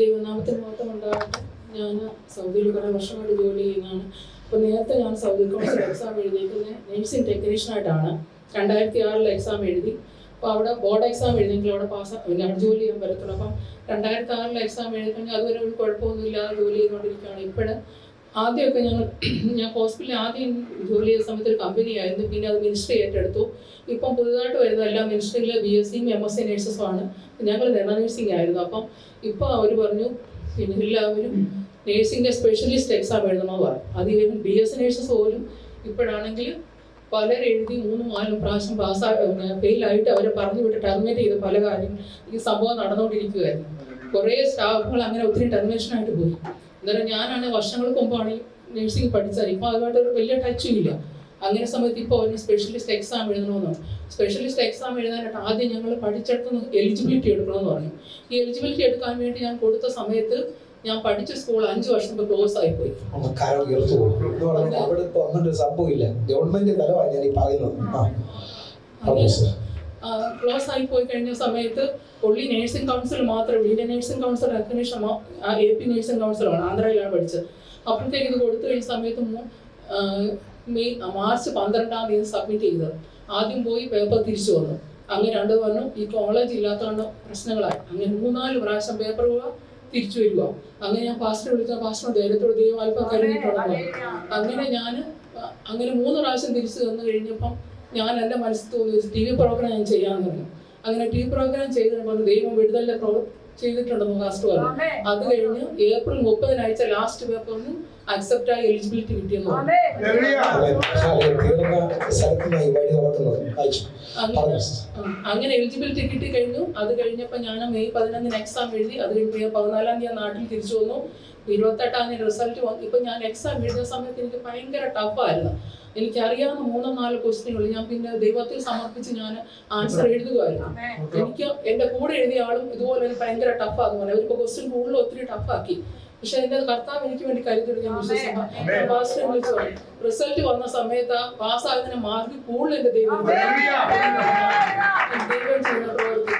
ദൈവനാമത്തിന് മഹത്വം ഉണ്ടാകട്ടെ. ഞാൻ സൗദിയിൽ കുറേ വർഷമായിട്ട് ജോലി ചെയ്യുന്നതാണ്. അപ്പോൾ നേരത്തെ ഞാൻ സൗദി കൗൺസിൽ എക്സാം എഴുതിയിരിക്കുന്നത് നേഴ്സിംഗ് ടെക്നീഷ്യനായിട്ടാണ്. 2006 എക്സാം എഴുതി. അപ്പോൾ അവിടെ ബോർഡ് എക്സാം എഴുതിയെങ്കിൽ അവിടെ പിന്നെ അവിടെ ജോലി ചെയ്യാൻ പറ്റത്തുള്ളൂ. അപ്പം 2006 എക്സാം എഴുതി കഴിഞ്ഞാൽ അതുവരെ ഒരു കുഴപ്പമൊന്നുമില്ലാതെ ജോലി ചെയ്തുകൊണ്ടിരിക്കുകയാണ്. ആദ്യമൊക്കെ ഞാൻ ഹോസ്പിറ്റലിൽ ആദ്യം ജോലി ചെയ്ത സമയത്ത് ഒരു കമ്പനി ആയിരുന്നു. പിന്നെ അത് മിനിസ്ട്രി ഏറ്റെടുത്തു. ഇപ്പം പുതുതായിട്ട് വരുന്ന എല്ലാ മിനിസ്ട്രിയിലെ BSc MSc നേഴ്സസും ആണ്. ഞങ്ങൾ നഴ്സിംഗ് ആയിരുന്നു. അപ്പം ഇപ്പോൾ അവർ പറഞ്ഞു പിന്നെ എല്ലാവരും നേഴ്സിംഗിൻ്റെ സ്പെഷ്യലിസ്റ്റ് എക്സാം എഴുതണമെന്ന് പറഞ്ഞു. അത് BSc നേഴ്സസ് പോലും ഇപ്പോഴാണെങ്കിൽ പലരും എഴുതി 3-4 പ്രാവശ്യം ഫെയിലായിട്ട് അവരെ പറഞ്ഞു വിട്ട് ടെർമിനേറ്റ് ചെയ്ത പല കാര്യം ഈ സംഭവം നടന്നുകൊണ്ടിരിക്കുകയായിരുന്നു. കുറേ സ്റ്റാഫുകൾ അങ്ങനെ ഒത്തിരി ടെർമിനേഷനായിട്ട് പോയി. അന്നേരം ഞാനാണ് വർഷങ്ങൾക്ക് മുമ്പാണ് ഈ നഴ്സിംഗ് പഠിച്ചത്. ഇപ്പോൾ അതുമായിട്ടൊരു വലിയ ടച്ചും ഇല്ല. അങ്ങനെ സമയത്ത് ഇപ്പോൾ ഒരു സ്പെഷ്യലിസ്റ്റ് എക്സാം എഴുതണമെന്നാണ്. സ്പെഷ്യലിസ്റ്റ് എക്സാം എഴുതാനായിട്ട് ആദ്യം ഞങ്ങൾ പഠിച്ചെടുത്ത് എലിജിബിലിറ്റി എടുക്കണമെന്ന് പറഞ്ഞു. ഈ എലിജിബിലിറ്റി എടുക്കാൻ വേണ്ടി ഞാൻ കൊടുത്ത സമയത്ത് ഞാൻ പഠിച്ച സ്കൂൾ 5 വർഷം മുമ്പ് ക്ലോസ് ആയിപ്പോയി. ക്ലോസ് ആയി പോയി കഴിഞ്ഞ സമയത്ത് ഒള്ളി നേഴ്സിംഗ് കൗൺസിൽ മാത്രമേ Indian nursing council recognition AP nursing കൗൺസിലാണ്, ആന്ധ്രയിലാണ് പഠിച്ചത്. അപ്പോഴത്തേക്ക് ഇത് കൊടുത്തു കഴിഞ്ഞ സമയത്ത് മാർച്ച് 12-ാം തീയതി സബ്മിറ്റ് ചെയ്തത്. ആദ്യം പോയി പേപ്പർ തിരിച്ചു വന്നു. അങ്ങനെ 2 പറഞ്ഞു ഈ കോളേജ് ഇല്ലാത്തതുകൊണ്ട് പ്രശ്നങ്ങളായി. അങ്ങനെ 3-4 പ്രാവശ്യം പേപ്പർ തിരിച്ചു വരിക. അങ്ങനെ ഞാൻ പാസ്റ്റർ വിളിച്ച പാസ്റ്റർ ധൈര്യത്തോട് ദൈവം അല്പം കഴിഞ്ഞിട്ടുണ്ടല്ലോ. അങ്ങനെ ഞാൻ 3 പ്രാവശ്യം തിരിച്ചു വന്നു കഴിഞ്ഞപ്പം ഞാൻ എൻ്റെ മനസ്സിൽ തോന്നി TV പ്രോഗ്രാം ഞാൻ ചെയ്യാമെന്ന് പറഞ്ഞു. അങ്ങനെ TV പ്രോഗ്രാം ചെയ്തപ്പോൾ ദൈവം വിടുതലിൻ്റെ ചെയ്തിട്ടുണ്ടെന്ന് പാസ്റ്റർ പറഞ്ഞു. അത് കഴിഞ്ഞ് ഏപ്രിൽ 30 അയച്ച ലാസ്റ്റ് പേപ്പറിന് അക്സെപ്റ്റ് ആയി എലിജിബിലിറ്റി കിട്ടിയെന്ന് പറഞ്ഞു. അങ്ങനെ എലിജിബിലിറ്റി കിട്ടി കഴിഞ്ഞു. അത് കഴിഞ്ഞപ്പോൾ ഞാൻ മെയ് 11 എക്സാം എഴുതി. അത് കഴിഞ്ഞ് 14-ാം തീയതി നാട്ടിൽ തിരിച്ചു വന്നു. 28-ാം തീയതി റിസൾട്ട് വന്നു. ഇപ്പം ഞാൻ എക്സാം എഴുതിയ സമയത്ത് എനിക്ക് ഭയങ്കര ടഫായിരുന്നു. എനിക്കറിയാവുന്ന 3-4 ക്വസ്റ്റ്യനുകൾ ഞാൻ പിന്നെ ദൈവത്തിൽ സമർപ്പിച്ച് ഞാൻ ആൻസർ എഴുതുകയായിരുന്നു. എനിക്ക് എൻ്റെ കൂടെ എഴുതിയ ആളും ഇതുപോലെ ഭയങ്കര ടഫാന്ന് പറഞ്ഞു. അവർക്ക് ക്വസ്റ്റ്യൻ കൂടുതൽ ഒത്തിരി ടഫാക്കി. പക്ഷെ എൻ്റെ കർത്താവ് എനിക്ക് വേണ്ടി കരുതി ഞാൻ വിളിച്ചു. റിസൾട്ട് വന്ന സമയത്ത് പാസ്സാകുന്നതിന് മാർക്ക് കൂടുതൽ എൻ്റെ ദൈവം ചെയ്യുന്ന പ്രവൃത്തി